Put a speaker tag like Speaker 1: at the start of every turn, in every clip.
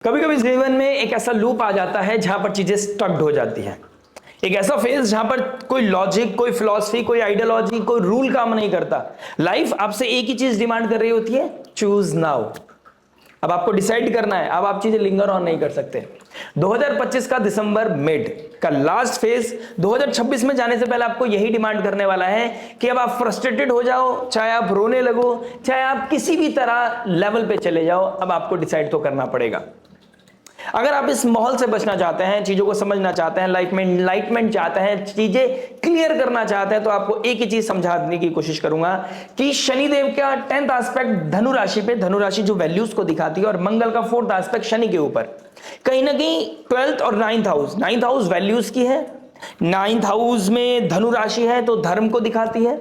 Speaker 1: कभी कभी जीवन में एक ऐसा लूप आ जाता है जहां पर चीजें स्टक्ड हो जाती हैं। एक ऐसा फेज जहां पर कोई लॉजिक, कोई फिलॉसफी, कोई आइडियोलॉजी, कोई रूल काम नहीं करता। लाइफ आपसे एक ही चीज डिमांड कर रही होती है, चूज नाउ। अब आपको डिसाइड करना है, अब आप चीजें लिंगर ऑन नहीं कर सकते। 2025 का दिसंबर मिड का लास्ट फेज 2026 में जाने से पहले आपको यही डिमांड करने वाला है कि अब आप फ्रस्ट्रेटेड हो जाओ, चाहे आप रोने लगो, चाहे आप किसी भी तरह लेवल पे चले जाओ, अब आपको डिसाइड तो करना पड़ेगा। अगर आप इस माहौल से बचना चाहते हैं, चीजों को समझना चाहते हैं, लाइफ में एनलाइटमेंट चाहते हैं, चीजें क्लियर करना चाहते हैं, तो आपको एक ही चीज समझाने की कोशिश करूंगा कि शनिदेव का 10th एस्पेक्ट धनु राशि पे, धनु राशि जो वैल्यूज को दिखाती है, और मंगल का 4th एस्पेक्ट शनि के ऊपर कहीं ना कहीं 12th और 9th हाउस वैल्यूज की है। 9th हाउस में धनु राशि है तो धर्म को दिखाती है।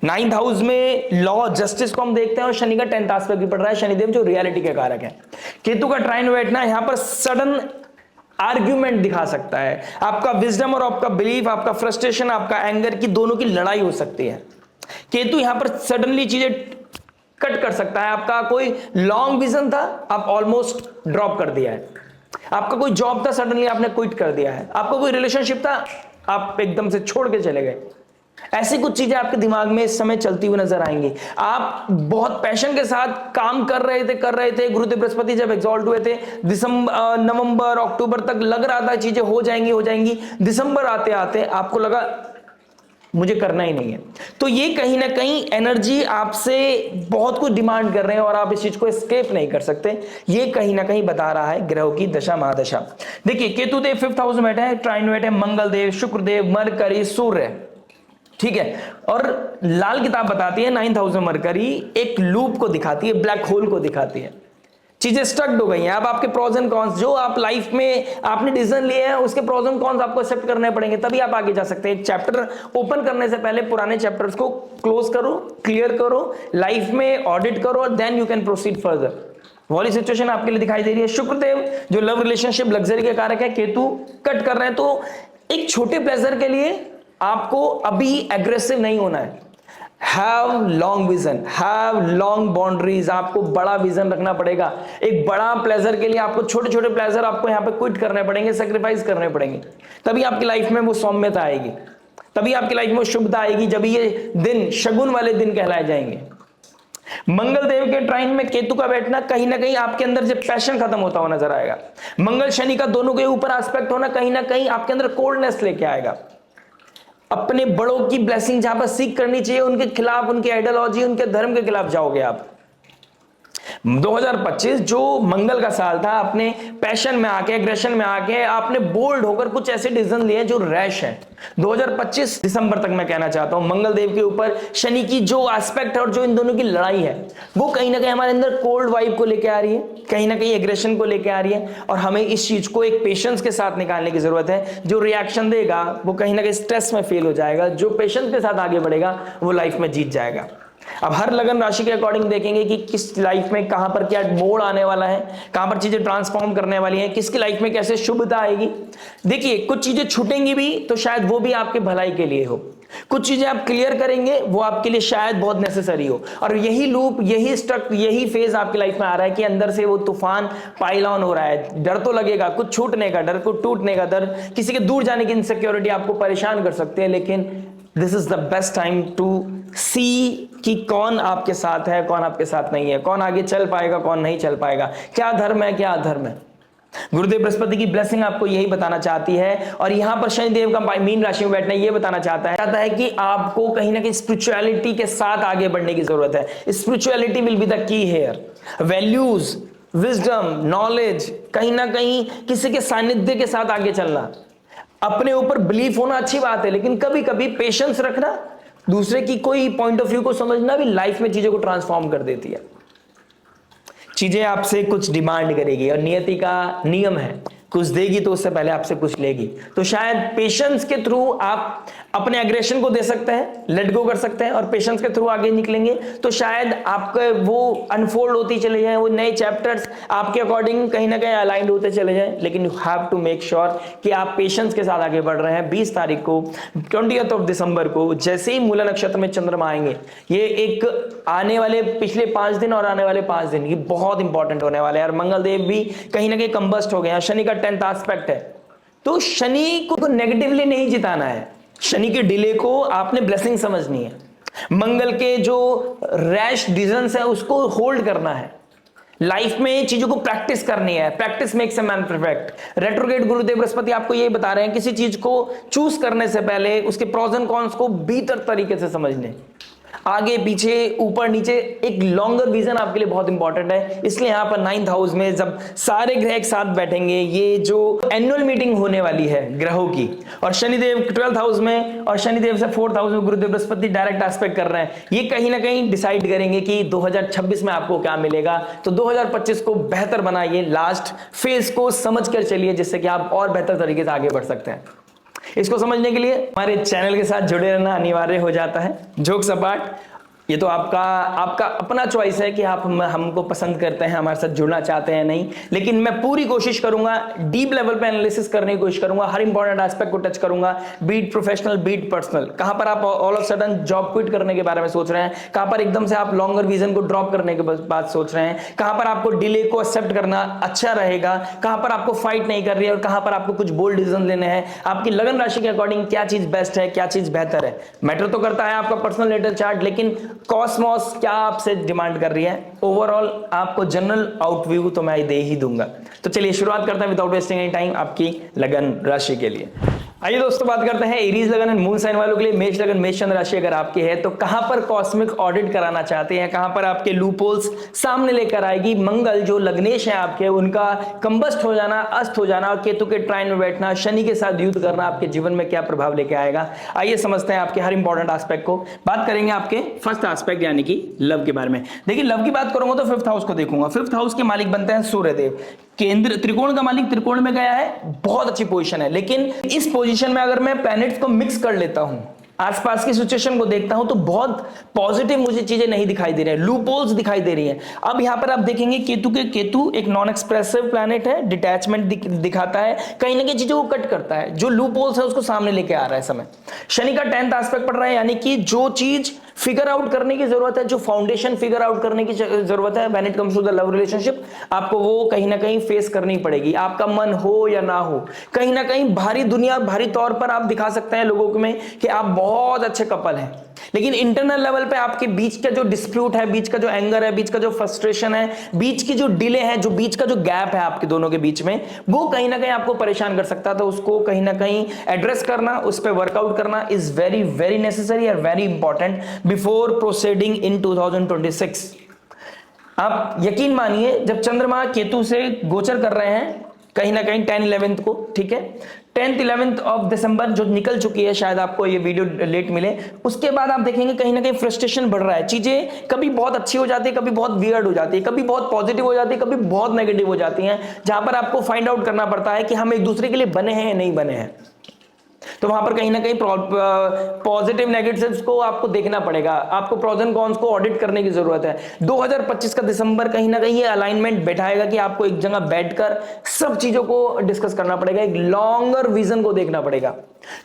Speaker 1: 9th हाउस में लॉ जस्टिस को हम देखते हैं, और शनि का 10th एस्पेक्ट भी पड़ रहा है, शनिदेव जो रियलिटी के कारक है। केतु का ट्राइन बैठना यहां पर सडन आर्ग्यूमेंट दिखा सकता है। आपका विजडम और आपका बिलीफ, आपका फ्रस्ट्रेशन, आपका एंगर की दोनों की लड़ाई हो सकती है। केतु यहां पर सडनली चीजें कट कर सकता है। आपका कोई लॉन्ग विजन था, आप ऑलमोस्ट ड्रॉप कर दिया है। आपका कोई जॉब था, सडनली आपने क्विट कर दिया है। आपका कोई रिलेशनशिप था, आप एकदम से छोड़ के चले गए। ऐसी कुछ चीजें आपके दिमाग में इस समय चलती हुई नजर आएंगी। आप बहुत पैशन के साथ काम कर रहे थे। गुरुदेव बृहस्पति जब एग्जॉल्ट हुए थे, दिसंबर, नवंबर, अक्टूबर तक लग रहा था चीजें हो जाएंगी। दिसंबर आते आते आपको लगा मुझे करना ही नहीं है। तो ये कहीं ना कहीं एनर्जी आपसे बहुत कुछ डिमांड कर रहे हैं और आप इस चीज को एस्केप नहीं कर सकते। ये कहीं ना कहीं बता रहा है ग्रहों की दशा महादशा। देखिए, केतु देव 5th हाउस में बैठे हैं, ट्राइन में बैठे हैं, मंगल देव, शुक्र देव, मरकरी, सूर्य, ठीक है। और लाल किताब बताती है 9th हाउस में मरकरी एक लूप को दिखाती है, ब्लैक होल को दिखाती है। चीजें स्टक्ड हो गई हैं। अब आपके प्रोज एंड कॉन्स, जो आप लाइफ में आपने डिसीजन लिए हैं, उसके प्रोज एंड कॉन्स आपको एक्सेप्ट करने पड़ेंगे, तभी आप आगे जा सकते हैं। चैप्टर ओपन करने से पहले पुराने चैप्टर्स को क्लोज करो, क्लियर करो, लाइफ में ऑडिट करो, और then you can proceed further. वाली सिचुएशन आपके लिए दिखाई दे रही है। शुक्रदेव जो लव रिलेशनशिप लग्जरी के कारक है, केतु कट कर रहे हैं। तो एक छोटे प्लेजर के लिए आपको अभी एग्रेसिव नहीं होना है। Have long vision, have long boundaries. आपको बड़ा विजन रखना पड़ेगा। एक बड़ा प्लेजर के लिए आपको छोटे छोटे प्लेजर आपको यहां पे क्विट करने पड़ेंगे, सेक्रीफाइस करने पड़ेंगे, तभी आपकी लाइफ में वो सौम्यता आएगी, तभी आपकी लाइफ में शुभता आएगी, जब ये दिन शगुन वाले दिन कहलाए जाएंगे। मंगल देव के ट्राइन में केतु का बैठना कहीं ना कहीं आपके अंदर जब पैशन खत्म होता हुआ नजर आएगा। मंगल शनि का दोनों के ऊपर एस्पेक्ट होना कहीं ना कहीं आपके अंदर कोल्डनेस लेके आएगा। अपने बड़ों की ब्लेसिंग जहां पर सीख करनी चाहिए, उनके खिलाफ, उनकी आइडियोलॉजी, उनके धर्म के खिलाफ जाओगे आप। 2025 जो मंगल का साल था, अपने पैशन में आके, एग्रेशन में आके आपने बोल्ड होकर कुछ ऐसे डिसीजन लिए जो रैश हैं। 2025 दिसंबर तक मैं कहना चाहता हूं, मंगल देव के ऊपर शनि की जो एस्पेक्ट है और जो इन दोनों की लड़ाई है, वो कहीं ना कहीं हमारे अंदर कोल्ड वाइब को लेके आ रही है, कहीं ना कहीं एग्रेशन को लेके आ रही है, और हमें इस चीज को एक पेशेंस के साथ निकालने की जरूरत है। जो रिएक्शन देगा वो कहीं ना कहीं स्ट्रेस में फेल हो जाएगा, जो पेशेंस के साथ आगे बढ़ेगा वो लाइफ में जीत जाएगा। अब हर लगन राशि के अकॉर्डिंग देखेंगे कि किस लाइफ में कहां पर क्या मोड़ आने वाला है, कहां पर चीजें ट्रांसफॉर्म करने वाली हैं, किसकी लाइफ में कैसे शुभता आएगी। देखिए, कुछ चीजें छूटेंगी भी तो शायद वो भी आपके भलाई के लिए हो, कुछ चीजें आप क्लियर करेंगे वो आपके लिए शायद बहुत नेसेसरी हो। और यही लूप, यही स्ट्रक, यही फेज आपकी लाइफ में आ रहा है कि अंदर से वो तूफान पाइल ऑन हो रहा है। डर तो लगेगा, कुछ छूटने का डर, कुछ टूटने का डर, किसी के दूर जाने की इनसिक्योरिटी आपको परेशान कर सकते हैं। लेकिन this is the best time to see कि कौन आपके साथ है, कौन आपके साथ नहीं है, कौन आगे चल पाएगा, कौन नहीं चल पाएगा, क्या धर्म है, क्या अधर्म है। गुरुदेव बृहस्पति की ब्लेसिंग आपको यही बताना चाहती है। और यहां पर शनिदेव का मीन राशि में बैठना ये बताना चाहता है कि आपको कहीं ना कहीं स्पिरिचुअलिटी के साथ आगे बढ़ने की जरूरत है। Spirituality will be the key here. Values, wisdom, knowledge, कहीं ना कहीं किसी के सानिध्य के साथ आगे चलना। अपने ऊपर बिलीफ होना अच्छी बात है, लेकिन कभी कभी पेशेंस रखना, दूसरे की कोई पॉइंट ऑफ व्यू को समझना भी लाइफ में चीजों को ट्रांसफॉर्म कर देती है। चीजें आपसे कुछ डिमांड करेगी और नियति का नियम है, कुछ देगी तो उससे पहले आपसे कुछ लेगी। तो शायद पेशेंस के थ्रू आप अपने एग्रेशन को दे सकते हैं, लेट गो कर सकते हैं और पेशेंस के थ्रू आगे निकलेंगे तो शायद आपके वो अनफोल्ड होती चले जाएं, वो नए चैप्टर्स आपके अकॉर्डिंग कहीं ना कहीं अलाइंड होते चले जाएं। लेकिन you have to make sure कि आप पेशेंस के साथ आगे बढ़ रहे हैं। 20 तारीख को 20th ऑफ दिसंबर को जैसे ही मूला नक्षत्र में चंद्रमा आएंगे, ये एक आने वाले पिछले 5 दिन और आने वाले 5 दिन ये बहुत इंपॉर्टेंट होने वाले हैं। और मंगल देव भी कहीं ना कहीं कंबस्ट हो गए हैं, शनि का 10th एस्पेक्ट है। तो शनि को नेगेटिवली नहीं जिताना है, शनि के डिले को आपने ब्लेसिंग समझनी है। मंगल के जो रैश डिसीजंस है उसको होल्ड करना है। लाइफ में चीजों को प्रैक्टिस करनी है, practice makes a man perfect. Retrograde गुरुदेव बृहस्पति आपको ये बता रहे हैं किसी चीज को चूज करने से पहले उसके प्रोज एंड कॉन्स को बेहतर तरीके से समझने, आगे पीछे ऊपर नीचे एक लॉन्गर विजन आपके लिए बहुत इंपॉर्टेंट है। इसलिए यहां पर 9th हाउस में जब सारे ग्रह एक साथ बैठेंगे, ये जो एनुअल मीटिंग होने वाली है ग्रहों की, और शनिदेव 12th हाउस में और शनिदेव से 4th हाउस में गुरुदेव बृहस्पति डायरेक्ट एस्पेक्ट कर रहे हैं, ये कहीं ना कहीं डिसाइड करेंगे कि 2026 में आपको क्या मिलेगा। तो 2025 को बेहतर बनाइए, लास्ट फेज को समझ कर चलिए जिससे कि आप और बेहतर तरीके से आगे बढ़ सकते हैं। इसको समझने के लिए हमारे चैनल के साथ जुड़े रहना अनिवार्य हो जाता है। जोक सपाट, ये तो आपका अपना चॉइस है कि आप हमको पसंद करते हैं, हमारे साथ जुड़ना चाहते हैं नहीं, लेकिन मैं पूरी कोशिश करूंगा, डीप लेवल पे एनालिसिस करने की कोशिश करूंगा, हर इंपॉर्टेंट एस्पेक्ट को टच करूंगा, बीट प्रोफेशनल बीट पर्सनल। कहां पर आप all of sudden job quit करने के बारे में सोच रहे हैं, कहां पर एकदम से आप लॉन्गर विजन को ड्रॉप करने के बाद सोच रहे हैं, कहां पर आपको डिले को एक्सेप्ट करना अच्छा रहेगा, कहां पर आपको फाइट नहीं कर रही है और कहां पर आपको कुछ बोल्ड डिसीजन लेने हैं। आपकी लगन राशि के अकॉर्डिंग क्या चीज बेस्ट है, क्या चीज बेहतर है, मैटर तो करता है आपका पर्सनल नेटल चार्ट, लेकिन कॉस्मोस क्या आपसे डिमांड कर रही है। ओवरऑल आपको जनरल आउटव्यू तो मैं दे ही दूंगा। तो चलिए शुरुआत करते हैं विदाउट वेस्टिंग एनी टाइम आपकी लगन राशि के लिए। आइए दोस्तों बात करते हैं एरीज लगन एंड मून साइन वालों के लिए। मेष लगन मेष चंद्र राशि अगर आपकी है तो कहां पर कॉस्मिक ऑडिट कराना चाहते हैं, कहां पर आपके लूपहोल्स सामने लेकर आएगी। मंगल जो लग्नेश है आपके, उनका कंबस्ट हो जाना, अस्त हो जाना, केतु के ट्राइन में बैठना, शनि के साथ युद्ध करना आपके जीवन में क्या प्रभाव लेके आएगा। आइए समझते हैं आपके हर इंपॉर्टेंट एस्पेक्ट को। बात करेंगे आपके फर्स्ट एस्पेक्ट यानी कि लव के बारे में। देखिए लव की बात करूंगा तो 5th हाउस को देखूंगा। 5th हाउस के मालिक बनते हैं सूर्यदेव, केंद्र त्रिकोण का मालिक त्रिकोण में गया है, बहुत अच्छी पोजीशन है। लेकिन इस पोजीशन में अगर मैं प्लैनेट्स को मिक्स कर लेता हूं, आसपास की सिचुएशन को देखता हूं तो बहुत पॉजिटिव मुझे चीजें नहीं दिखाई दे रही हैं, लूपहोल्स दिखाई दे रही हैं। अब यहां पर आप देखेंगे केतु एक नॉन एक्सप्रेसिव प्लैनेट है, डिटैचमेंट दिखाता है, कहीं ना कहीं चीजों को कट करता है, जो लूपहोल्स है उसको सामने लेके आ रहा है समय। शनि का 10th एस्पेक्ट पड़ रहा है, यानी कि जो चीज फिगर आउट करने की जरूरत है, जो फाउंडेशन फिगर आउट करने की जरूरत है when it comes to the love relationship, आपको वो कहीं ना कहीं फेस करनी पड़ेगी। आपका मन हो या ना हो, कहीं ना कहीं भारी तौर पर आप दिखा सकते हैं लोगों में कि आप बहुत अच्छे कपल हैं, लेकिन इंटरनल लेवल पे आपके बीच का जो डिस्प्यूट है, बीच का जो एंगर है, बीच का जो फ्रस्ट्रेशन है, बीच की जो डिले है, जो बीच का जो गैप है आपके दोनों के बीच में, वो कहीं ना कहीं आपको परेशान कर सकता है। तो उसको कहीं ना कहीं एड्रेस करना, उस पर वर्कआउट करना इज वेरी वेरी नेसेसरी और very important before proceeding in 2026। आप यकीन मानिए जब चंद्रमा केतु से गोचर कर रहे हैं कहीं ना कहीं 10-11 को, ठीक है, 10th-11th ऑफ दिसंबर जो निकल चुकी है, शायद आपको ये वीडियो लेट मिले, उसके बाद आप देखेंगे कहीं ना कहीं फ्रस्ट्रेशन बढ़ रहा है। चीजें कभी बहुत अच्छी हो जाती है, कभी बहुत वियर्ड हो जाती है, कभी बहुत पॉजिटिव हो जाती है, कभी बहुत नेगेटिव हो जाती हैं, जहां पर आपको फाइंड आउट करना पड़ता है कि हम एक दूसरे के लिए बने हैं या नहीं बने हैं। तो वहां पर कहीं ना कहीं पॉजिटिव नेगेटिव्स को आपको देखना पड़ेगा, आपको प्रोज एंड कॉन्स को ऑडिट करने की जरूरत है। 2025 का दिसंबर कहीं ना कहीं ये अलाइनमेंट बैठाएगा कि आपको एक जगह बैठकर सब चीजों को डिस्कस करना पड़ेगा, एक लॉन्गर विजन को देखना पड़ेगा।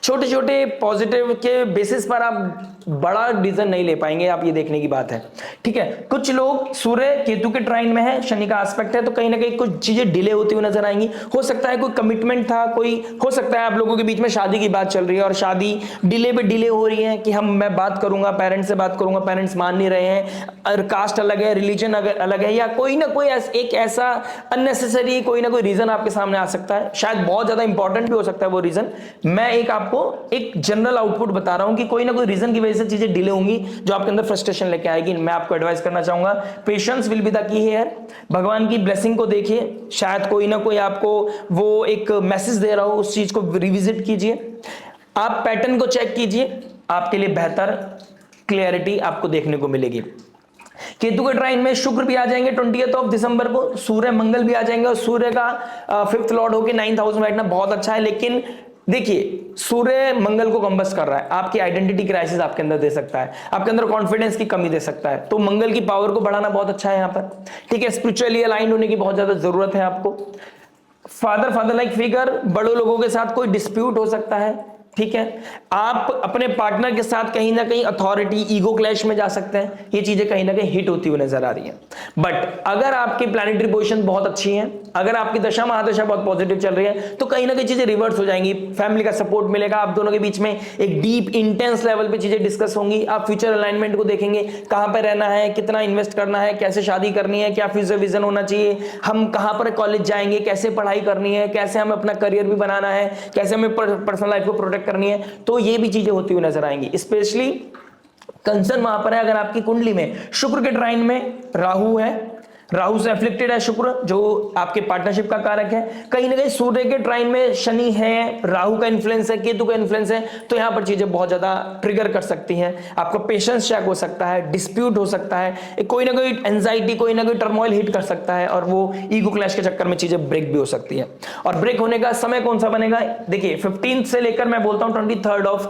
Speaker 1: छोटे छोटे पॉजिटिव के बेसिस पर आप बड़ा डिसीजन नहीं ले पाएंगे, आप ये देखने की बात है, ठीक है। कुछ लोग सूर्य केतु के ट्राइन में है, शनि का एस्पेक्ट है, तो कहीं ना कहीं कुछ चीजें डिले होती हुई नजर आएंगी। हो सकता है कोई कमिटमेंट था, कोई हो सकता है आप लोगों के बीच में शादी की बात चल रही है और शादी डिले पे डिले हो रही है कि मैं बात करूंगा, पेरेंट्स से बात करूंगा, पेरेंट्स मान नहीं रहे हैं, और कास्ट अलग है, रिलीजन अलग है, या कोई ना कोई एक ऐसा अननेसेसरी कोई ना कोई रीजन आपके सामने आ सकता है। शायद बहुत ज्यादा इंपॉर्टेंट भी हो सकता है वो रीजन। मैं आपको एक जनरल आउटपुट बता रहा हूं कि कोई ना कोई रीजन की वजह से चीजें डिले होंगी जो आपके अंदर फ्रस्ट्रेशन लेके आएगी। मैं आपको एडवाइस करना चाहूंगा, पेशेंस विल बी द की हियर। भगवान की ब्लेसिंग को देखिए, शायद कोई ना कोई आपको वो एक मैसेज दे रहा हो, उस चीज को रिविजिट कीजिए, आप पैटर्न को चेक कीजिए, आपके लिए बेहतर क्लियरिटी आपको देखने को मिलेगी। केतु के ट्राइन में शुक्र भी आ जाएंगे 20 दिसंबर को, सूर्य मंगल भी आ जाएंगे, और सूर्य का फिफ्थ लॉर्ड होकर 9th हाउस में बैठना बहुत अच्छा है। लेकिन देखिए सूर्य मंगल को कंबस्ट कर रहा है, आपकी आइडेंटिटी क्राइसिस आपके अंदर दे सकता है, आपके अंदर कॉन्फिडेंस की कमी दे सकता है। तो मंगल की पावर को बढ़ाना बहुत अच्छा है यहां पर, ठीक है। स्पिरिचुअली अलाइंड होने की बहुत ज्यादा जरूरत है आपको। फादर लाइक फिगर, बड़े लोगों के साथ कोई डिस्प्यूट हो सकता है, ठीक है। आप अपने पार्टनर के साथ कहीं ना कहीं अथॉरिटी ईगो क्लैश में जा सकते हैं, ये चीजें कहीं ना कहीं हिट होती हुई नजर आ रही हैं। बट अगर आपकी प्लैनेटरी पोजीशन बहुत अच्छी है, अगर आपकी दशा महादशा बहुत पॉजिटिव चल रही है, तो कहीं ना कहीं चीजें रिवर्स हो जाएंगी। फैमिली का सपोर्ट मिलेगा, आप दोनों के बीच में एक डीप इंटेंस लेवल पे चीजें डिस्कस होंगी। आप फ्यूचर अलाइनमेंट को देखेंगे, कहां पर रहना है, कितना इन्वेस्ट करना है, कैसे शादी करनी है, क्या फ्यूचर विजन होना चाहिए, हम कहां पर कॉलेज जाएंगे, कैसे पढ़ाई करनी है, कैसे हमें अपना करियर भी बनाना है, कैसे हमें पर्सनल लाइफ को प्रोटेक्ट करनी है। तो ये भी चीजें होती हुई नजर आएंगी। स्पेशली कंसर्न वहां पर है अगर आपकी कुंडली में शुक्र के ट्राइन में राहु है, राहु से अफ्लिक्टेड है शुक्र, जो आपके पार्टनरशिप का कारक है। कहीं ना कहीं सूर्य के ट्राइन में शनि है, राहु का इन्फ्लुएंस है, केतु का इन्फ्लुएंस है, तो यहां पर चीजें बहुत ज्यादा ट्रिगर कर सकती हैं। आपका पेशेंस चेक हो सकता है, डिस्प्यूट हो सकता है, कोई ना कोई एंजाइटी, कोई ना कोई टर्मोइल हिट कर सकता है, और वो ईगो क्लैश के चक्कर में चीजें ब्रेक भी हो सकती है। और ब्रेक होने का समय कौन सा बनेगा, देखिए 15 से लेकर मैं बोलता हूं 23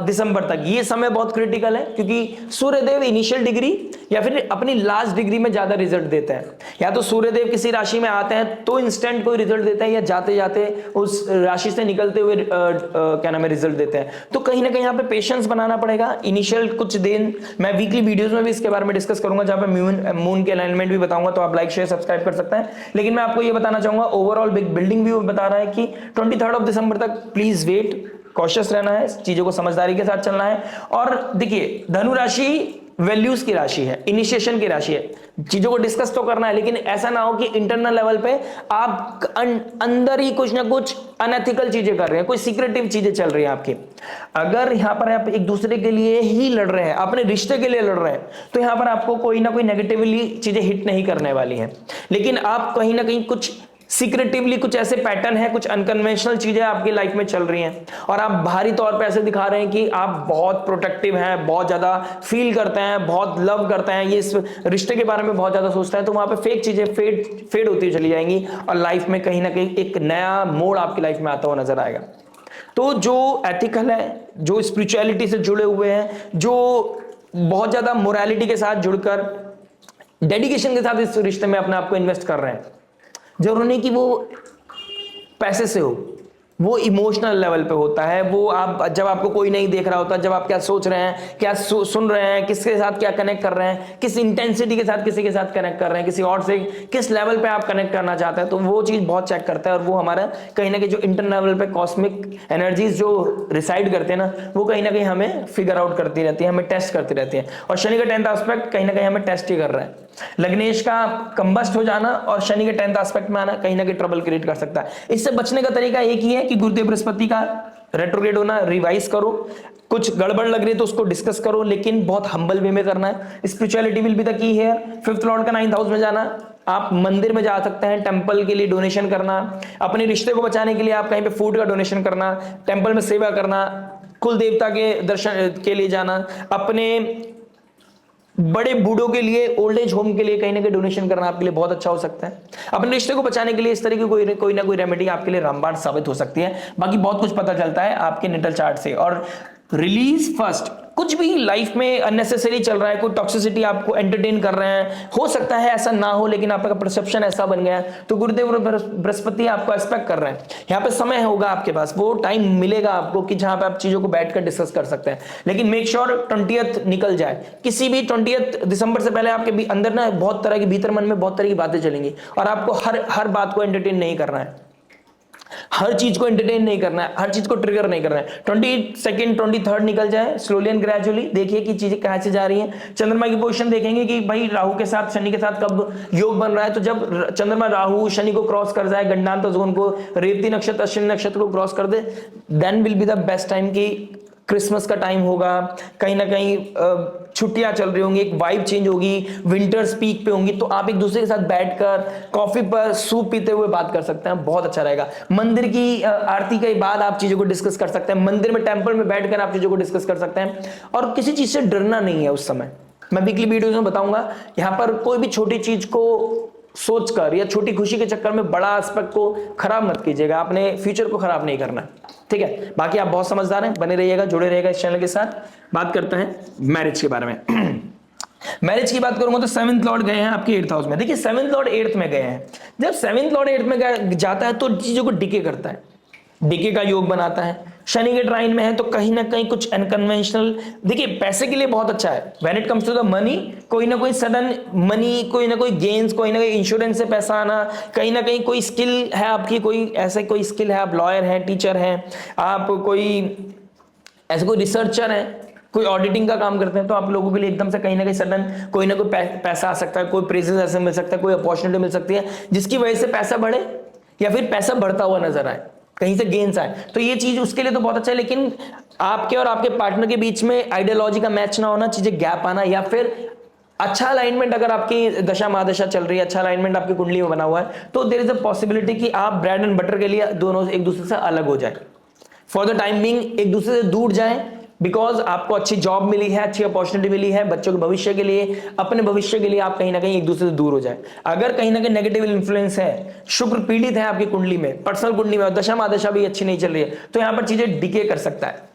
Speaker 1: दिसंबर तक, ये समय बहुत क्रिटिकल है, क्योंकि सूर्यदेव इनिशियल डिग्री या फिर अपनी लास्ट डिग्री में ज्यादा रिजल्ट देते हैं। या तो सूर्यदेव किसी राशि में आते हैं तो इंस्टेंट कोई रिजल्ट देते हैं, या जाते जाते उस राशि से निकलते हुए क्या नाम है रिजल्ट देते हैं। तो कहीं ना कहीं यहाँ पे पेशेंस बनाना पड़ेगा इनिशियल कुछ दिन। मैं वीकली वीडियोस में भी इसके बारे में डिस्कस करूंगा, जहां पे मून के अलाइनमेंट भी बताऊंगा, तो आप लाइक शेयर सब्सक्राइब कर सकते हैं। लेकिन मैं आपको ये बताना चाहूंगा, ओवरऑल बिग बिल्डिंग व्यू बता रहा है कि 23 दिसंबर तक प्लीज वेट, कॉशियस रहना है, चीजों को समझदारी के साथ चलना है। और देखिए धनु राशि वैल्यूज की राशि है, इनिशिएशन की राशि है, चीजों को डिस्कस तो करना है, लेकिन ऐसा ना हो कि इंटरनल लेवल पे आप अंदर ही कुछ ना कुछ अनएथिकल चीजें कर रहे हैं, कोई सीक्रेटिव चीजें चल रही है आपकी। अगर यहां पर आप एक दूसरे के लिए ही लड़ रहे हैं, अपने रिश्ते के लिए लड़ रहे हैं, तो यहां पर आपको कोई ना कोई नेगेटिवली चीजें हिट नहीं करने वाली हैं। लेकिन आप कहीं ना कहीं कुछ सीक्रेटिवली कुछ ऐसे पैटर्न है, कुछ अनकन्वेंशनल चीजें आपकी लाइफ में चल रही हैं, और आप बाहरी तौर पे ऐसे दिखा रहे हैं कि आप बहुत प्रोटेक्टिव हैं, बहुत ज्यादा फील करते हैं, बहुत लव करते हैं, ये इस रिश्ते के बारे में बहुत ज्यादा सोचते हैं। तो वहां पे फेक चीजें फेड होती चली जाएंगी, और लाइफ में कहीं ना कहीं एक नया मोड़ आपकी लाइफ में आता हुआ नजर आएगा। तो जो एथिकल है, जो स्पिरिचुअलिटी से जुड़े हुए हैं, जो बहुत ज्यादा मोरालिटी के साथ जुड़कर डेडिकेशन के साथ इस रिश्ते में अपने आप को इन्वेस्ट कर रहे हैं, जरूरी नहीं कि वो पैसे से हो, वो इमोशनल लेवल पे होता है। वो आप जब आपको कोई नहीं देख रहा होता, जब आप क्या सोच रहे हैं, क्या सुन रहे हैं, किसके साथ क्या कनेक्ट कर रहे हैं, किस इंटेंसिटी के साथ किसी के साथ कनेक्ट कर रहे हैं, किसी और से किस लेवल पे आप कनेक्ट करना चाहते हैं, तो वो चीज बहुत चेक करता है। और वो हमारा कहीं ना कहीं जो इंटरनल लेवल पे कॉस्मिक एनर्जीज जो रिसाइड करते हैं ना, वो कहीं ना कहीं हमें फिगर आउट करती रहती है, हमें टेस्ट करती रहती है। और शनि का 10th एस्पेक्ट कहीं ना कहीं हमें टेस्ट ही कर रहा है। लग्नेश का कंबस्ट हो जाना और शनि के 10th एस्पेक्ट में आना कहीं ना कहीं ट्रबल क्रिएट कर सकता है। इससे बचने का तरीका एक ही है कि गुरुदेव बृहस्पति का रेट्रोग्रेड होना रिवाइज करो, कुछ गड़बड़ लग रही है तो उसको डिस्कस करो, लेकिन बहुत हम्बल वे में करना है। स्पिरिचुअलिटी विल बी द की है। 5th लॉर्ड का 9th हाउस में जाना, आप मंदिर में जा सकते हैं, टेंपल के लिए डोनेशन करना, अपने रिश्ते को बचाने के लिए आप कहीं पे फूड का डोनेशन करना, टेंपल में सेवा करना, कुल देवता के दर्शन के लिए जाना, अपने बड़े बूढ़ों के लिए ओल्ड एज होम के लिए कहीं ना कहीं डोनेशन करना आपके लिए बहुत अच्छा हो सकता है। अपने रिश्ते को बचाने के लिए इस तरह की कोई ना कोई रेमेडी आपके लिए रामबाण साबित हो सकती है। बाकी बहुत कुछ पता चलता है आपके नेटल चार्ट से। और रिलीज फर्स्ट, कुछ भी लाइफ में अननेसेसरी चल रहा है, कोई टॉक्सिसिटी आपको एंटरटेन कर रहे हैं, हो सकता है ऐसा ना हो, लेकिन आपका परसेप्शन ऐसा बन गया है, तो गुरुदेव बृहस्पति आपको एक्सपेक्ट कर रहे हैं। यहाँ पे समय होगा आपके पास, वो टाइम मिलेगा आपको कि जहां पे आप चीजों को बैठकर डिस्कस कर सकते हैं। लेकिन मेक श्योर 20th निकल जाए, किसी भी 20th दिसंबर से पहले आपके अंदर ना बहुत तरह की, भीतर मन में बहुत तरह की बातें चलेंगी, और आपको हर बात को एंटरटेन नहीं करना है, हर चीज को एंटरटेन नहीं करना है, हर चीज को ट्रिगर नहीं करना है। 22nd 23rd निकल जाए, स्लोली एंड ग्रेजुअली देखिए कि चीजें कहां से जा रही हैं। चंद्रमा की पोजीशन देखेंगे कि भाई राहु के साथ शनि के साथ कब योग बन रहा है, तो जब चंद्रमा राहु शनि को क्रॉस कर जाए, गंडांत जोन को, रेवती नक्षत्र अश्विनी नक्षत्र को क्रॉस कर दे, then will be the best time की क्रिसमस का टाइम होगा, कहीं ना कहीं छुट्टियां चल रही होंगी, एक वाइब चेंज होगी, विंटर्स पीक पे होंगी, तो आप एक दूसरे के साथ बैठकर कॉफी पर सूप पीते हुए बात कर सकते हैं, बहुत अच्छा रहेगा। मंदिर की आरती के बाद आप चीजों को डिस्कस कर सकते हैं, मंदिर में टेंपल में बैठकर आप चीजों को डिस्कस कर सकते हैं, और किसी चीज से डरना नहीं है उस समय। मैं वीकली वीडियोस में बताऊंगा। यहां पर कोई भी छोटी चीज को सोचकर या छोटी खुशी के चक्कर में बड़ा एस्पेक्ट को खराब मत कीजिएगा, अपने फ्यूचर को खराब नहीं करना, ठीक है। बाकी आप बहुत समझदार हैं, बने रहिएगा, जुड़े रहिएगा इस चैनल के साथ। बात करते हैं मैरिज के बारे में। मैरिज की बात करूंगा तो 7th लॉर्ड गए हैं आपके 8th हाउस में। देखिए 7th लॉर्ड 8th में गए हैं, जब 7th लॉर्ड 8th में जाता है तो चीजों को डिके करता है, डिके का योग बनाता है। शनि के ट्राइन में है तो कहीं ना कहीं कुछ अनकन्वेंशनल, देखिए पैसे के लिए बहुत अच्छा है। When it comes to the money, कोई ना कोई सडन मनी, कोई ना कोई गेन्स, कोई ना कोई इंश्योरेंस से पैसा आना, कहीं ना कहीं कोई स्किल है आपकी, कोई ऐसे कोई स्किल है, आप लॉयर हैं, टीचर हैं, आप कोई ऐसे कोई रिसर्चर हैं, कोई ऑडिटिंग का काम करते हैं, तो आप लोगों के लिए एकदम से कहीं ना कहीं सडन कोई ना कोई पैसा आ सकता है, कोई प्रेजेंस ऐसे मिल सकता है, कोई अपॉर्चुनिटी मिल सकती है जिसकी वजह से पैसा बढ़े या फिर पैसा बढ़ता हुआ नजर आए, कहीं से गेन्स आए, तो ये चीज उसके लिए तो बहुत अच्छा है। लेकिन आपके और आपके पार्टनर के बीच में आइडियोलॉजी का मैच ना होना, चीजें गैप आना, या फिर अच्छा अलाइनमेंट अगर आपकी दशा महादशा चल रही है, अच्छा अलाइनमेंट आपकी कुंडली में बना हुआ है, तो देयर इज अ पॉसिबिलिटी कि आप ब्रेड एंड बटर के लिए दोनों एक दूसरे से अलग हो जाए, फॉर द टाइम बीइंग एक दूसरे से दूर जाए, बिकॉज आपको अच्छी जॉब मिली है, अच्छी अपॉर्चुनिटी मिली है, बच्चों के भविष्य के लिए, अपने भविष्य के लिए आप कहीं ना कहीं एक दूसरे से दूर हो जाए। अगर कहीं ना कहीं नेगेटिव इन्फ्लुएंस है, शुक्र पीड़ित है आपकी कुंडली में, पर्सनल कुंडली में, और दशा महादशा भी अच्छी नहीं चल रही है, तो यहां पर चीजें डिके कर सकता है,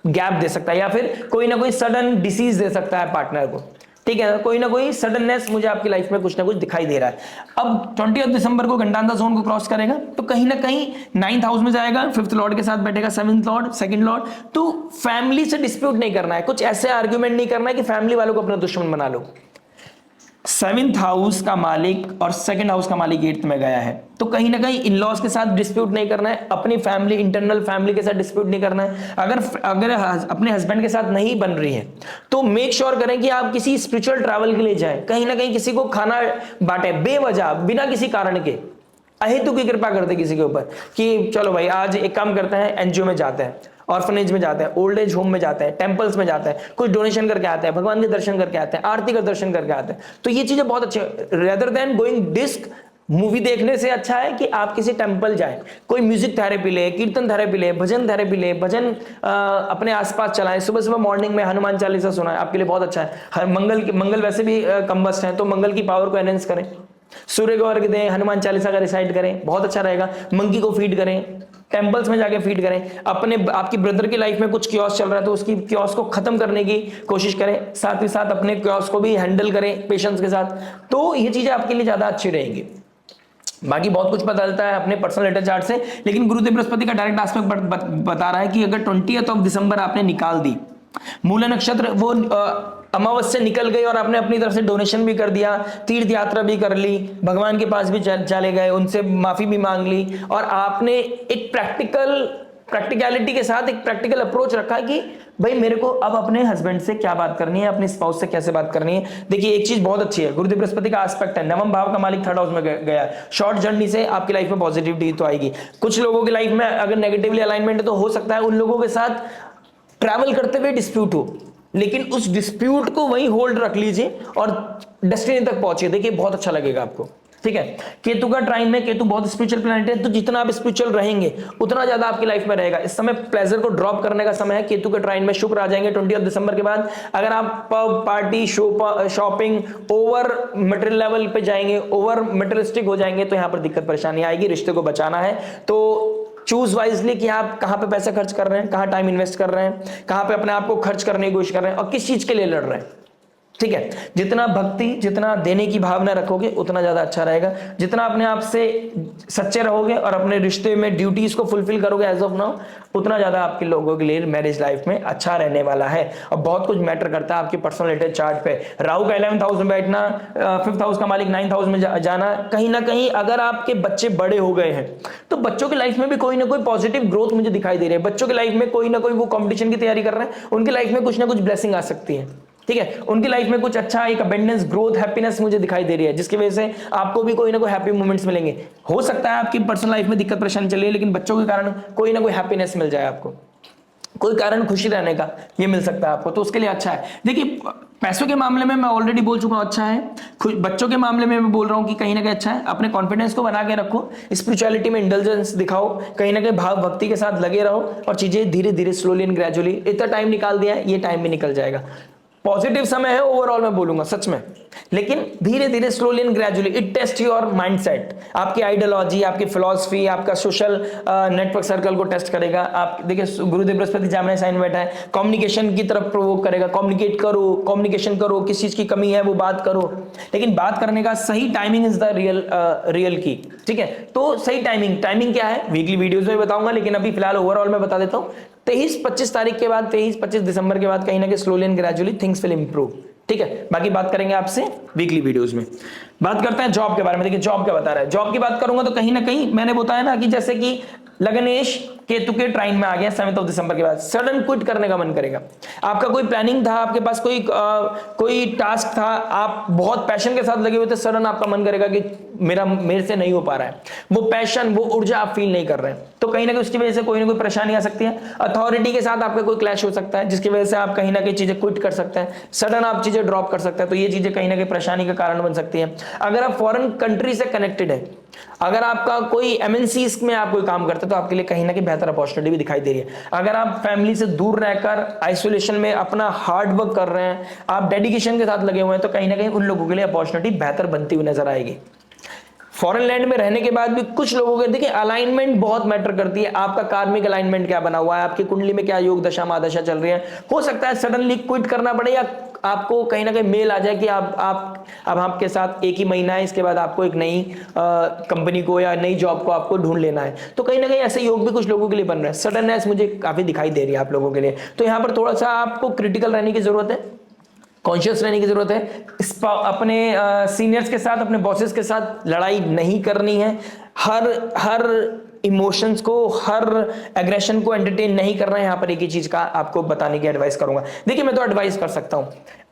Speaker 1: गैप दे सकता है, या फिर कोई ना कोई सडन डिसीज दे सकता है पार्टनर को, ठीक है। कोई ना कोई सडननेस मुझे आपकी लाइफ में कुछ ना कुछ दिखाई दे रहा है। अब 20 दिसंबर को गंडांधा जोन को क्रॉस करेगा तो कहीं ना कहीं 9th हाउस में जाएगा, 5th लॉर्ड के साथ बैठेगा, 7th लॉर्ड, 2nd लॉर्ड, तो फैमिली से डिस्प्यूट नहीं करना है, कुछ ऐसे आर्ग्यूमेंट नहीं करना है कि फैमिली वालों को अपना दुश्मन बना लो। 7th हाउस का मालिक और 2nd हाउस का मालिक 8th में गया है, तो कहीं ना कहीं इन-लॉज के साथ डिस्प्यूट नहीं करना है, अपनी फैमिली, इंटरनल फैमिली के साथ डिस्प्यूट नहीं करना है। अगर अपने हस्बैंड के साथ नहीं बन रही है तो मेक श्योर करें कि आप किसी स्पिरिचुअल ट्रैवल के लिए जाएं, कहीं ना कहीं किसी को खाना बांटे, बेवजह बिना किसी कारण के, अहेतु की कृपा करते किसी के ऊपर कि चलो भाई आज एक काम करते हैं, एनजीओ में जाते हैं, ऑर्फनेज में जाते हैं, ओल्ड एज होम में जाते हैं, टेंपल्स में जाते हैं, कुछ डोनेशन करके आते हैं, भगवान के दर्शन करके आते हैं, आरती का दर्शन करके आते हैं, तो ये चीजें बहुत अच्छी, rather than going disc movie देखने से अच्छा है कि आप किसी टेंपल जाएं, कोई म्यूजिक थेरेपी ले, कीर्तन थेरेपी ले, भजन थेरेपी ले, भजन अपने आसपास चलाएं, सुबह सुबह मॉर्निंग में हनुमान चालीसा सुनाएं, आपके लिए बहुत अच्छा है। मंगल वैसे भी कंबस्ट है, तो मंगल की पावर को एनहेंस करें, सूर्य को अर्घ दें, हनुमान चालीसा का रिसाइट करें, बहुत अच्छा रहेगा। मंकी को फीड करें, टेंपल्स में जाके फीड करें, आपकी ब्रदर की लाइफ में कुछ क्योस चल रहा है तो उसकी क्योस को खत्म करने की कोशिश करें, साथ ही साथ अपने क्योस को भी हैंडल करें पेशेंस के साथ, तो ये चीजें आपके लिए ज्यादा अच्छी रहेंगी। बाकी बहुत कुछ बदलता है अपने पर्सनल लेटर चार्ट से, लेकिन गुरुदेव बृहस्पति का डायरेक्ट एस्पेक्ट बता रहा है कि अगर 20 दिसंबर आपने निकाल दी, मूला नक्षत्र वो अमावस्या निकल गई और आपने अपनी तरफ से डोनेशन भी कर दिया, तीर्थ यात्रा भी कर ली, भगवान के पास भी चले गए, उनसे माफी भी मांग ली, और आपने एक प्रैक्टिकलिटी के साथ एक प्रैक्टिकल अप्रोच रखा कि भाई मेरे को अब अपने हस्बैंड से क्या बात करनी है, अपने स्पाउस से कैसे बात करनी है। देखिए एक चीज बहुत अच्छी है, गुरुदेव बृहस्पति का एस्पेक्ट है, 9वें भाव का मालिक 3rd हाउस में गया, शॉर्ट जर्नी से आपकी लाइफ में पॉजिटिविटी तो आएगी। कुछ लोगों की लाइफ में अगर नेगेटिवली अलाइनमेंट है तो हो सकता है उन लोगों के साथ ट्रैवल करते हुए डिस्प्यूट हो, लेकिन उस डिस्प्यूट को वहीं होल्ड रख लीजिए और डेस्टिनी तक पहुंचे, देखिए बहुत अच्छा लगेगा आपको, ठीक है। केतु का ट्राइन में, केतु बहुत स्पिरिचुअल प्लैनेट है, तो जितना आप स्पिरिचुअल रहेंगे उतना ज्यादा आपकी लाइफ में रहेगा। इस समय प्लेजर को ड्रॉप करने का समय है, केतु के ट्राइन में शुक्र आ जाएंगे 20 दिसंबर के बाद। अगर आप pub, party, shopping, over material level पे जाएंगे, ओवर मटेरियलिस्टिक हो जाएंगे, तो यहां पर दिक्कत परेशानी आएगी। रिश्ते को बचाना है तो चूज वाइजली कि आप कहां पे पैसा खर्च कर रहे हैं, कहां टाइम इन्वेस्ट कर रहे हैं, कहां पे अपने आप को खर्च करने की कोशिश कर रहे हैं और किस चीज के लिए लड़ रहे हैं, ठीक है। जितना भक्ति, जितना देने की भावना रखोगे उतना ज्यादा अच्छा रहेगा। जितना अपने आप से सच्चे रहोगे और अपने रिश्ते में ड्यूटीज को फुलफिल करोगे एज ऑफ नाउ, उतना ज्यादा आपके लोगों के लिए मैरिज लाइफ में अच्छा रहने वाला है। और बहुत कुछ मैटर करता है आपके पर्सनल लेटर चार्ट पे। राहु का 11th हाउस में बैठना, 5th हाउस का मालिक 9th हाउस में जाना, कहीं ना कहीं अगर आपके बच्चे बड़े हो गए हैं तो बच्चों की लाइफ में भी कोई ना कोई पॉजिटिव ग्रोथ मुझे दिखाई दे रही है। बच्चों की लाइफ में कोई ना कोई वो कॉम्पिटिशन की तैयारी कर रहे हैं, उनकी लाइफ में कुछ ना कुछ ब्लेसिंग आ सकती है, ठीक है। उनकी लाइफ में कुछ अच्छा, एक अबेंडेंस, ग्रोथ, हैप्पीनेस मुझे दिखाई दे रही है, जिसकी वजह से आपको भी कोई ना कोई हैप्पी मोमेंट्स मिलेंगे। हो सकता है आपकी पर्सनल लाइफ में दिक्कत परेशानी चल रही है, लेकिन बच्चों के कारण कोई ना कोई हैप्पीनेस मिल जाए आपको, कोई कारण खुशी रहने का ये मिल सकता है आपको, तो उसके लिए अच्छा है। देखिए पैसों के मामले में मैं ऑलरेडी बोल चुका हूं अच्छा है, बच्चों के मामले में मैं बोल रहा हूं कि कहीं ना कहीं अच्छा है। अपने कॉन्फिडेंस को बना के रखो, स्पिरिचुअलिटी में इंटेलिजेंस दिखाओ, कहीं ना कहीं भाव भक्ति के साथ लगे रहो और चीजें धीरे धीरे, स्लोली एंड ग्रेजुअली, इतना टाइम निकाल दिया है, ये टाइम भी निकल जाएगा। पॉजिटिव समय है ओवरऑल, मैं बोलूंगा सच में, लेकिन धीरे धीरे slowly and gradually it taste your mindset, आपकी आइडियोलॉजी, आपकी फिलॉसफी, आपका सोशल नेटवर्क सर्कल को टेस्ट करेगा। आप देखिए गुरुदेव बृहस्पति जामने साइन में बैठा है, कम्युनिकेशन की तरफ प्रोवोक करेगा, कम्युनिकेट करो, कम्युनिकेशन करो, किस चीज की कमी है वो बात करो, लेकिन बात करने का सही टाइमिंग इज द रियल की। ठीक है, तो सही टाइमिंग क्या है वीकली वीडियोस में बताऊंगा, लेकिन अभी फिलहाल ओवरऑल मैं बता देता हूँ। 23-25 तारीख के बाद, 23-25 दिसंबर के बाद कहीं ना कहीं slowly and gradually things will improve. ठीक है, बाकी बात करेंगे आपसे वीकली वीडियोस में। बात करते हैं जॉब के बारे में। देखिए जॉब क्या बता रहा है, जॉब की बात करूंगा तो कहीं ना कहीं मैंने बताया ना कि जैसे कि लग्नेश केतु के ट्राइन में आ गया 7 दिसंबर के बाद, सडन क्विट करने का मन करेगा। आपका कोई प्लानिंग था, आपके पास कोई टास्क था, आप बहुत पैशन के साथ लगे हुए थे, सडन आपका मन करेगा कि मेरे से नहीं हो पा रहा है, वो पैशन, वो ऊर्जा आप फील नहीं कर रहे हैं, तो कहीं ना कहीं उसकी वजह से कोई ना कोई परेशानी आ सकती है। अथॉरिटी के साथ आपका कोई क्लैश हो सकता है, जिसकी वजह से आप कहीं ना कहीं चीजें क्विट कर सकते हैं, सडन आप चीजें ड्रॉप कर सकते हैं, तो ये चीजें कहीं ना कहीं परेशानी का कारण बन सकती है। अगर आप फॉरेन कंट्री से कनेक्टेड है, अगर आपका कोई एमएनसीज में आप कोई काम करते हैं, तो आपके लिए कहीं ना कहीं बेहतर अपॉर्चुनिटी भी दिखाई दे रही है। अगर आप फैमिली से दूर रहकर आइसोलेशन में अपना हार्ड वर्क कर रहे हैं, आप डेडिकेशन के साथ लगे हुए हैं, तो कहीं ना कहीं उन लोगों के लिए अपॉर्चुनिटी बेहतर बनती हुई नजर आएगी। फॉरेन लैंड में रहने के बाद भी कुछ लोगों के, देखिए अलाइनमेंट बहुत मैटर करती है, आपका कार्मिक अलाइनमेंट क्या बना हुआ है, आपकी कुंडली में क्या योग दशा महादशा चल रही है। हो सकता है सडनली क्विट करना पड़े, या आपको कहीं ना कहीं मेल आ जाए कि अब आपके साथ एक ही महीना है, इसके बाद आपको एक नई कंपनी को या नई जॉब को आपको ढूंढ लेना है, तो कहीं ना कहीं ऐसे योग भी कुछ लोगों के लिए बन रहा है। सडननेस मुझे काफी दिखाई दे रही है आप लोगों के लिए, तो यहाँ पर थोड़ा सा आपको क्रिटिकल रहने की जरूरत है, कॉन्शियस रहने की जरूरत है। अपने सीनियर्स के साथ, अपने बॉसेस के साथ लड़ाई नहीं करनी है, हर इमोशंस को, हर एग्रेशन को एंटरटेन नहीं करना है। यहाँ पर एक ही चीज का आपको बताने की एडवाइस करूंगा। देखिए मैं तो एडवाइस कर सकता हूं,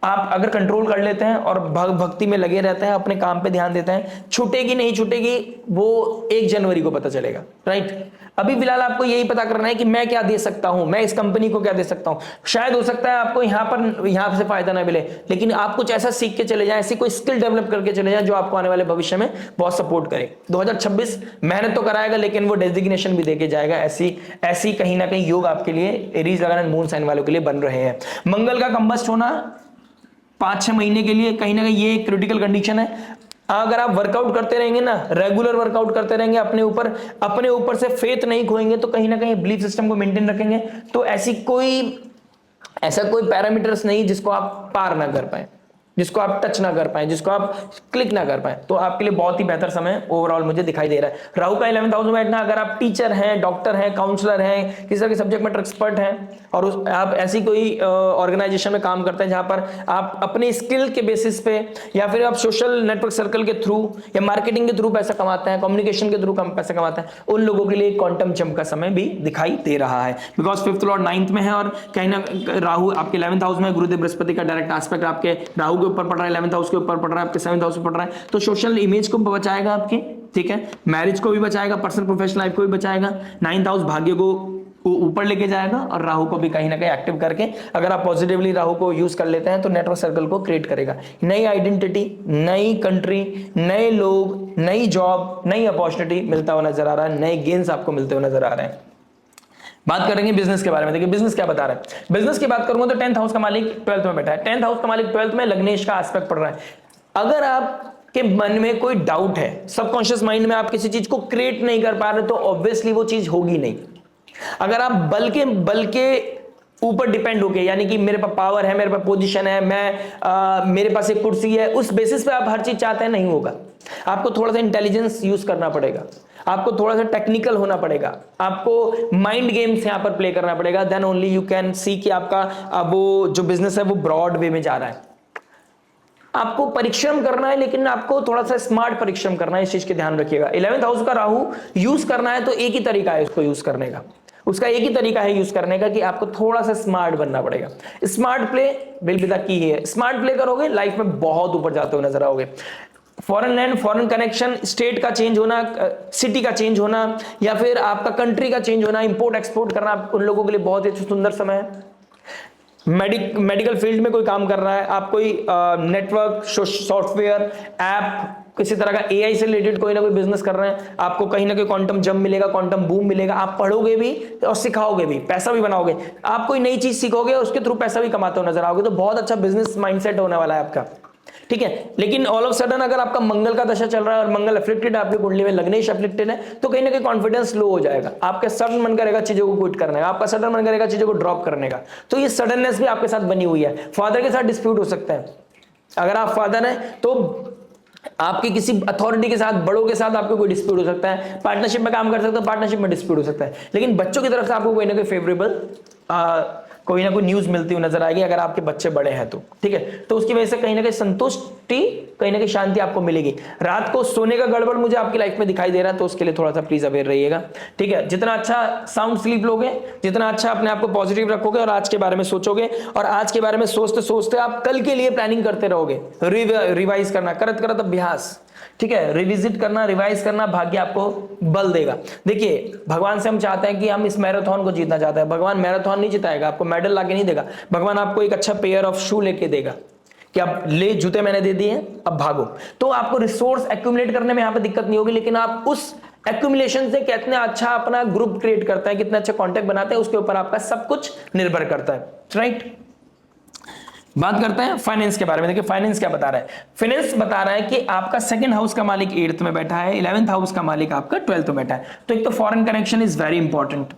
Speaker 1: आप अगर कंट्रोल कर लेते हैं और भक्ति में लगे रहते हैं, अपने काम पे ध्यान देते हैं, छूटेगी नहीं छूटेगी वो 1 जनवरी को पता चलेगा, राइट। अभी फिलहाल आपको यही पता करना है कि मैं क्या दे सकता हूं, मैं इस कंपनी को क्या दे सकता हूं। शायद हो सकता है आपको यहां से फायदा ना मिले, लेकिन आप कुछ ऐसा सीख के चले जाएं, ऐसी कोई स्किल डेवलप करके चले जाएं जो आपको आने वाले भविष्य में बहुत सपोर्ट करे। 2026 मेहनत तो कराएगा, लेकिन वो डेजिग्नेशन भी देके जाएगा। ऐसी कहीं ना कहीं योग आपके लिए एरीज लगन एंड मून साइन वालों के लिए बन रहे हैं। मंगल का कंबस्ट होना 5-6 महीने के लिए कहीं ना कहीं ये क्रिटिकल कंडीशन है। अगर आप वर्कआउट करते रहेंगे ना, रेगुलर वर्कआउट करते रहेंगे, अपने ऊपर से फेथ नहीं खोएंगे, तो कहीं ना कहीं बिलीफ सिस्टम को मेंटेन रखेंगे, तो ऐसा कोई पैरामीटर्स नहीं जिसको आप पार ना कर पाए, जिसको आप टच ना कर पाए, जिसको आप क्लिक ना कर पाए, तो आपके लिए बहुत ही बेहतर समय ओवरऑल मुझे दिखाई दे रहा है। राहु का 11th हाउस में बैठना, अगर आप टीचर हैं, डॉक्टर हैं, काउंसलर हैं, किसी तरह के सब्जेक्ट मैटर एक्सपर्ट हैं, और आप ऐसी कोई ऑर्गेनाइजेशन में काम करते हैं जहां पर आप अपने स्किल के बेसिस पे, या फिर आप सोशल नेटवर्क सर्कल के थ्रू या मार्केटिंग के थ्रू पैसा कमाते हैं, कम्युनिकेशन के थ्रू पैसा कमाते हैं, उन लोगों के लिए क्वांटम जंप का समय भी दिखाई दे रहा है। बिकॉज 5th लॉर्ड 9th में है, और कहीं ना राहु आपके 11th हाउस में, गुरुदेव बृहस्पति का डायरेक्ट एस्पेक्ट आपके राहु के ऊपर पड़ रहा है, 11th हाउस के ऊपर पड़ रहा है, आपके 7th हाउस में पड़ रहा है, तो सोशल इमेज को बचाएगा आपकी, ठीक है, मैरिज को भी बचाएगा, पर्सनल प्रोफेशनल लाइफ को भी बचाएगा, 9th हाउस भाग्य को ऊपर लेके जाएगा, और राहु को भी कहीं ना कहीं एक्टिव करके अगर आप पॉजिटिवली राहु को यूज कर लेते हैं तो नेटवर्क सर्कल को क्रिएट करेगा। नई आइडेंटिटी, नई कंट्री, नए लोग, नई जॉब, नई अपॉर्चुनिटी मिलता हुआ नजर आ रहा है, नए गेन्स आपको मिलते हुए नजर आ रहे हैं। बात करेंगे बिजनेस के बारे में। देखिए बिजनेस क्या बता रहा है, बिजनेस की बात करूंगा तो 10th हाउस का मालिक 12th में बैठा है, 10th हाउस का मालिक 12th में, लग्नेश का एस्पेक्ट पड़ रहा है। अगर आप के मन में कोई डाउट है, सबकॉन्शियस माइंड में आप किसी चीज को क्रिएट नहीं कर पा रहे, तो ऑब्वियसली वो चीज होगी नहीं। अगर आप बल के ऊपर डिपेंड होके, यानी कि मेरे पास पावर है, मेरे पास पोजीशन है, मेरे पास एक कुर्सी है, उस बेसिस पे आप हर चीज चाहते हैं, नहीं होगा। आपको थोड़ा सा इंटेलिजेंस यूज करना पड़ेगा, आपको थोड़ा सा टेक्निकल होना पड़ेगा, आपको माइंड गेम्स यहां पर प्ले करना पड़ेगा, then only you can see कि आपका वो जो बिजनेस है वो ब्रॉड वे में जा रहा है। आपको परिश्रम करना है, लेकिन आपको थोड़ा सा स्मार्ट परिश्रम करना है, इस चीज के ध्यान रखिएगा। 11th हाउस का राहु यूज करना है तो एक ही तरीका है उसको यूज करने का, उसका एक ही तरीका है यूज करने का कि आपको थोड़ा सा स्मार्ट बनना पड़ेगा। Smart play will be the की है, स्मार्ट प्ले करोगे लाइफ में बहुत ऊपर जाते हुए नजर आओगे। Foreign land, foreign connection, state का चेंज होना, सिटी का चेंज होना, या फिर आपका कंट्री का चेंज होना, इंपोर्ट एक्सपोर्ट करना, उन लोगों के लिए बहुत ही सुंदर समय है। मेडिकल फील्ड में कोई काम कर रहा है, आप कोई नेटवर्क, सॉफ्टवेयर, ऐप, किसी तरह का एआई से रिलेटेड कोई ना कोई बिजनेस कर रहे हैं, आपको कहीं ना कहीं क्वांटम जंप मिलेगा, क्वांटम बूम मिलेगा, आप पढ़ोगे भी और सिखाओगे भी, पैसा भी बनाओगे, आप कोई नई चीज सीखोगे उसके थ्रू पैसा भी कमाते हो नजर आओगे, तो बहुत अच्छा बिजनेस माइंडसेट होने वाला है आपका, ठीक है। लेकिन ऑल ऑफ सडन अगर आपका मंगल का दशा चल रहा है और मंगल अफ्लिक्टेड है आपकी कुंडली में, लग्नेश अफ्लिक्टेड है, तो कहीं ना कहीं कॉन्फिडेंस लो हो जाएगा, आपका सडन मन करेगा चीजों को क्विट करने का, आपका सडन मन करेगा चीजों को ड्रॉप करने का, तो ये सडननेस भी आपके साथ बनी हुई है। फादर के साथ डिस्प्यूट हो सकता है, अगर आप फादर हैं तो आपके किसी अथॉरिटी के साथ, बड़ों के साथ आपको कोई डिस्प्यूट हो सकता है, पार्टनरशिप में काम कर सकते हो, पार्टनरशिप में डिस्प्यूट हो सकता है, लेकिन बच्चों की तरफ से आपको कोई ना कोई फेवरेबल कोई ना कोई न्यूज मिलती हुई नजर आएगी, अगर आपके बच्चे बड़े हैं तो, ठीक है। तो उसकी वजह से कहीं ना कहीं संतुष्टि, कहीं ना कहीं शांति आपको मिलेगी। रात को सोने का गड़बड़ मुझे आपकी लाइफ में दिखाई दे रहा है, तो उसके लिए थोड़ा सा प्लीज अवेयर रहिएगा, ठीक है। जितना अच्छा साउंड स्लीप लोगे, जितना अच्छा अपने आप को पॉजिटिव रखोगे और आज के बारे में सोचोगे, और आज के बारे में सोचते सोचते आप कल के लिए प्लानिंग करते रहोगे, रिवाइज करना, करत करत अभ्यास, ठीक है, रिविजिट करना, रिवाइज करना, भाग्य आपको बल देगा। देखिए, भगवान से हम चाहते हैं कि हम इस मैराथन को जीतना चाहते हैं, भगवान मैराथन नहीं जिताएगा, आपको मेडल लाके नहीं देगा, भगवान आपको एक अच्छा पेयर ऑफ शू लेके देगा कि आप ले, जूते मैंने दे दिए, अब भागो। तो आपको रिसोर्स एक्यूमुलेट करने में यहां पे दिक्कत नहीं होगी, लेकिन आप उस एक्यूमुलेशन से कितना अच्छा अपना ग्रुप क्रिएट करते हैं, कितना अच्छा कॉन्टेक्ट बनाते हैं, उसके ऊपर आपका सब कुछ निर्भर करता है, राइट। बात करते हैं फाइनेंस के बारे में। देखिए फाइनेंस क्या बता रहा है, फाइनेंस बता रहा है कि आपका सेकंड हाउस का मालिक 8th में बैठा है, 11th हाउस का मालिक आपका 12th में बैठा है, तो एक तो foreign connection is very important,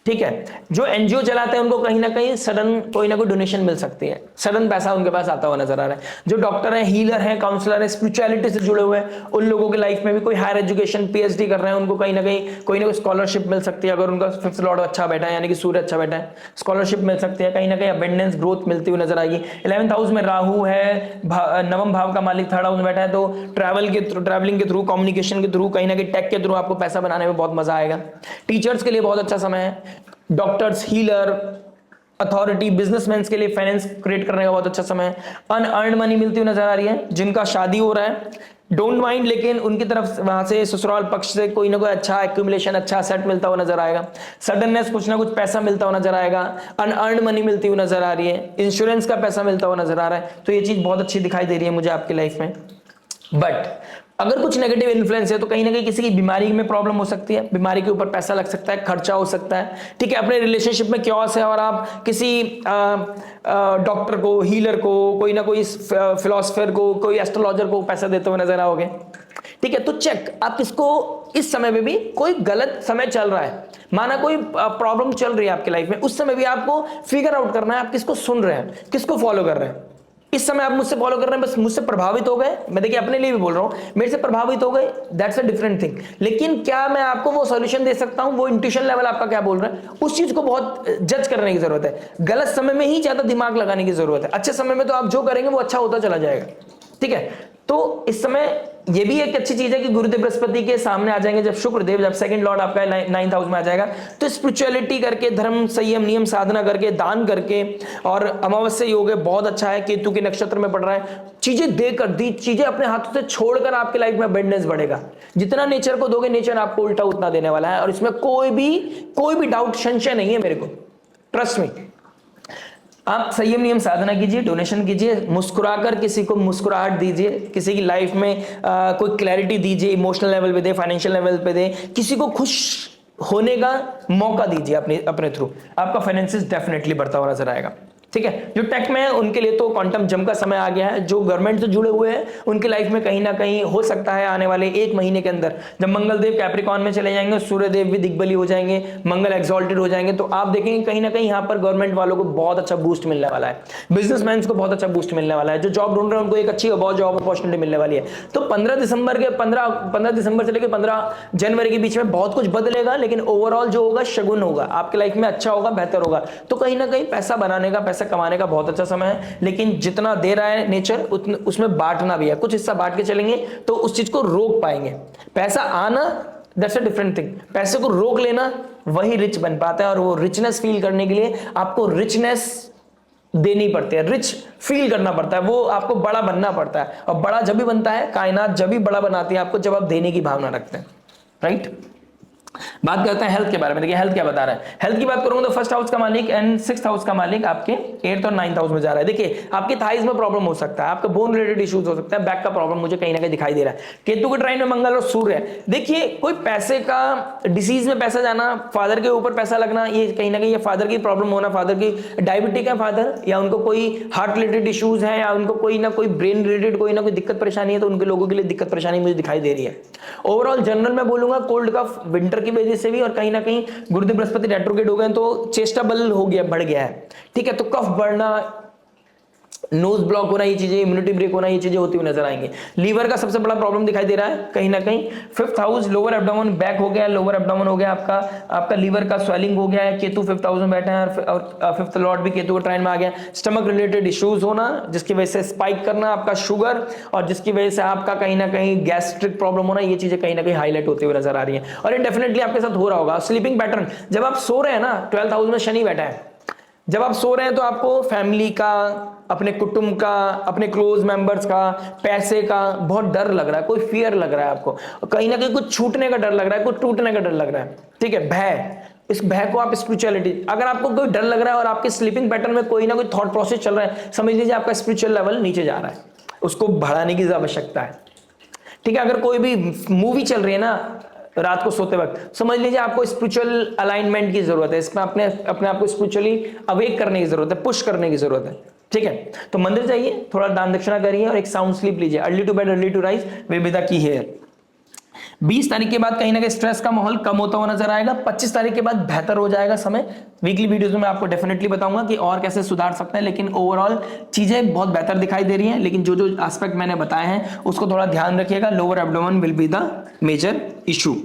Speaker 1: ठीक है। जो एनजीओ चलाते हैं उनको कहीं ना कहीं सडन कोई ना कोई डोनेशन मिल सकती है, सडन पैसा उनके पास आता हुआ नजर आ रहा है। जो डॉक्टर हैं, हीलर हैं, काउंसलर हैं, स्पिरिचुअलिटी से जुड़े हुए हैं, उन लोगों की लाइफ में भी कोई हायर एजुकेशन पीएचडी कर रहे हैं, उनको कहीं ना कोई स्कॉलरशिप मिल सकती है, अगर उनका 5th लॉर्ड अच्छा बैठा है, यानी कि सूर्य अच्छा बैठा है, स्कॉलरशिप मिल सकती है, कहीं ना कहीं अबेंडेंस ग्रोथ मिलती हुई नजर आएगी। 11th हाउस में राहु है, नवम भाव का मालिक 3rd हाउस में बैठा है, तो ट्रैवलिंग के थ्रू, कम्युनिकेशन के थ्रू, कहीं ना कहीं टेक के थ्रू आपको पैसा बनाने में बहुत मजा आएगा। टीचर्स के लिए बहुत अच्छा समय है, डॉक्टर्स, हीलर, अथॉरिटी, बिजनेसमैन के लिए फाइनेंस क्रिएट करने का बहुत अच्छा समय है। अनअर्न्ड मनी मिलती हुई नजर आ रही है, जिनका शादी हो रहा है डोंट माइंड, लेकिन उनकी तरफ वहां से ससुराल पक्ष से कोई ना कोई अच्छा एक्यूमुलेशन, अच्छा सेट मिलता हुआ नजर आएगा। सडननेस, कुछ ना कुछ पैसा मिलता हुआ नजर आएगा, अनअर्न्ड मनी मिलती हुई नजर आ रही है, इंश्योरेंस का पैसा मिलता हुआ नजर आ रहा है, तो ये चीज बहुत अच्छी दिखाई दे रही है मुझे आपकी लाइफ में। बट अगर कुछ नेगेटिव इन्फ्लुएंस है तो कहीं ना कहीं किसी की बीमारी में प्रॉब्लम हो सकती है, बीमारी के ऊपर पैसा लग सकता है, खर्चा हो सकता है, ठीक है। अपने रिलेशनशिप में क्योस है और आप किसी डॉक्टर को, हीलर को, कोई ना कोई फिलोसफर को, कोई एस्ट्रोलॉजर को पैसा देते हुए नजर आओगे, ठीक है। तो चेक आप किसको, इस समय में भी कोई गलत समय चल रहा है, माना कोई प्रॉब्लम चल रही है आपकी लाइफ में, उस समय भी आपको फिगर आउट करना है आप किसको सुन रहे हैं, किसको फॉलो कर रहे हैं। इस समय आप मुझसे फॉलो कर रहे हैं, बस मुझसे प्रभावित हो गए, मैं देखिए अपने लिए भी बोल रहा हूं, मेरे से प्रभावित हो गए, दैट्स अ डिफरेंट थिंग, लेकिन क्या मैं आपको वो सॉल्यूशन दे सकता हूं, वो इंट्यूशन लेवल आपका क्या बोल रहा है, उस चीज को बहुत जज करने की जरूरत है। गलत समय में ही ज्यादा दिमाग लगाने की जरूरत है, अच्छे समय में तो आप जो करेंगे वो अच्छा होता चला जाएगा, ठीक है। तो इस समय ये भी एक अच्छी चीज है कि गुरुदेव बृहस्पति के सामने आ जाएंगे, जब शुक्रदेव, जब 2nd लॉर्ड आपका 9th हाउस में आ जाएगा, तो स्पिरिचुअलिटी करके, धर्म, संयम, नियम, साधना करके, दान करके, और अमावस्या योग है बहुत अच्छा है, केतु के नक्षत्र में पड़ रहा है, चीजें देकर दी, चीजें अपने हाथों से छोड़कर आपकी लाइफ में अबंडेंस बढ़ेगा। जितना नेचर को दोगे, नेचर आपको उल्टा उतना देने वाला है, और इसमें कोई भी डाउट, संशय नहीं है मेरे को, ट्रस्ट मी। आप संयम नियम साधना कीजिए, डोनेशन कीजिए, मुस्कुराकर किसी को मुस्कुराहट दीजिए, किसी की लाइफ में कोई क्लैरिटी दीजिए, इमोशनल लेवल पे दे, फाइनेंशियल लेवल पे दे, किसी को खुश होने का मौका दीजिए अपने थ्रू, आपका फाइनेंसिस डेफिनेटली बढ़ता हुआ नजर आएगा, ठीक है। जो टेक में है उनके लिए तो क्वांटम जंप का समय आ गया है, जो गवर्नमेंट से जुड़े हुए हैं उनकी लाइफ में कहीं ना कहीं हो सकता है आने वाले 1 महीने के अंदर, जब मंगल देव कैप्रिकॉन में चले जाएंगे, सूर्य देव भी दिग्बली हो जाएंगे, मंगल एक्सॉल्टेड हो जाएंगे, तो आप देखेंगे कहीं ना कहीं यहाँ पर गवर्नमेंट वालों को बहुत अच्छा बूस्ट मिलने वाला है, बिजनेसमैन को बहुत अच्छा बूस्ट मिलने वाला है, जो जॉब ढूंढ रहे हैं उनको एक अच्छी बहुत जॉब अपॉर्चुनिटी मिलने वाली है। तो 15 दिसंबर से लेकर 15 जनवरी के बीच में बहुत कुछ बदलेगा, लेकिन ओवरऑल जो होगा शगुन होगा, आपकी लाइफ में अच्छा होगा, बेहतर होगा। तो कहीं ना कहीं पैसा बनाने का, पैसा कमाने का बहुत अच्छा समय है, लेकिन जितना दे रहा है नेचर उसमें बांटना भी है, कुछ हिस्सा बांट के चलेंगे तो उस चीज को रोक पाएंगे। पैसा आना दैट्स अ डिफरेंट थिंग, पैसे को रोक लेना वही रिच बन पाता है, और वो रिचनेस फील करने के लिए आपको रिचनेस देनी पड़ती है, रिच फील करना पड़ता है, वो आपको बड़ा बनना पड़ता है, और बड़ा जब भी बनता है, कायनात जब भी बड़ा बनाती है आपको, जब आप देने की भावना रखते हैं, राइट। बात करते हैं हेल्थ के बारे में। देखिए हेल्थ क्या बता रहा है। हेल्थ की बात करूंगा तो फर्स्ट हाउस का मालिक एंड सिक्स्थ हाउस का मालिक आपके 8th और 9th हाउस में जा रहा है। देखिए आपके थाइज में प्रॉब्लम हो सकता है, आपका बोन रिलेटेड इश्यूज हो सकता है, बैक का प्रॉब्लम मुझे कहीं ना कहीं दिखाई दे रहा है। केतु के ट्राइन में मंगल और सूर्य है। देखिए कोई पैसे का डिसीज में पैसा जाना, फादर के ऊपर पैसा लगना, ये कहीं ना कहीं ये फादर की प्रॉब्लम होना, फादर की डायबिटिक है फादर, या उनको कोई हार्ट रिलेटेड इश्यूज है, या उनको कोई ना कोई ब्रेन रिलेटेड कोई ना कोई दिक्कत परेशानी है, तो उनके लोगों के लिए दिक्कत परेशानी मुझे दिखाई दे रही है। ओवरऑल जनरल में बोलूंगा कोल्ड कफ विंटर की वजह से भी, और कहीं ना कहीं गुरुदेव बृहस्पति रेट्रोग्रेड हो गए तो चेस्टा बल हो गया, बढ़ गया है। ठीक है, तो कफ बढ़ना, नोज ब्लॉक होना, ये चीजें, इम्यूनिटी ब्रेक होना, ये चीजें होती हुई नजर आएंगी। लीवर का सबसे बड़ा प्रॉब्लम दिखाई दे रहा है कहीं ना कहीं। 5th house lower abdomen, back हो गया, लोअर एब्डोमेन हो गया आपका लीवर का स्वेलिंग हो गया है। केतु 5th हाउस में बैठा है और 5th लॉर्ड भी केतु के ट्राइन में आ गया। स्टमक रिलेटेड इश्यूज होना, जिसकी वजह से स्पाइक करना आपका शुगर, और जिसकी वजह से आपका कहीं ना कहीं गैस्ट्रिक प्रॉब्लम होना, ये चीजें कहीं ना कहीं हाईलाइट होती हुई नजर आ रही है। और ये डेफिनेटली आपके साथ हो रहा होगा। स्लीपिंग पैटर्न, जब आप सो रहे हैं ना, 12th हाउस में शनि बैठा है, जब आप सो रहे हैं तो आपको फैमिली का, अपने कुटुंब का, अपने क्लोज मेंबर्स का, पैसे का बहुत डर लग रहा है, कोई फियर लग रहा है आपको, कहीं ना कहीं कुछ छूटने का डर लग रहा है, कुछ टूटने का डर लग रहा है। ठीक है, भय, इस भय को आप स्पिरिचुअलिटी, अगर आपको कोई डर लग रहा है और आपके स्लीपिंग पैटर्न में कोई ना कोई थॉट प्रोसेस चल रहा है, समझ लीजिए आपका स्पिरिचुअल लेवल नीचे जा रहा है, उसको बढ़ाने की आवश्यकता है। ठीक है, अगर कोई भी मूवी चल रही है ना रात को सोते वक्त, समझ लीजिए आपको स्पिरिचुअल अलाइनमेंट की जरूरत है, इसमें अपने आप को स्पिरिचुअली अवेक करने की जरूरत है, पुश करने की जरूरत है। ठीक है, तो मंदिर जाइए, थोड़ा दान दक्षिणा करिए और एक साउंड स्लीप लीजिए। Early to bed early to rise, विविधा की हेयर। 20 तारीख के बाद कहीं ना कहीं स्ट्रेस का माहौल कम होता हुआ नजर आएगा। 25 तारीख के बाद बेहतर हो जाएगा समय। वीकली वीडियोस में आपको डेफिनेटली बताऊंगा कि और कैसे सुधार सकते हैं, लेकिन ओवरऑल चीजें बहुत बेहतर दिखाई दे रही हैं। लेकिन जो जो एस्पेक्ट मैंने बताए हैं उसको थोड़ा ध्यान रखिएगा। Lower abdomen will be the major issue.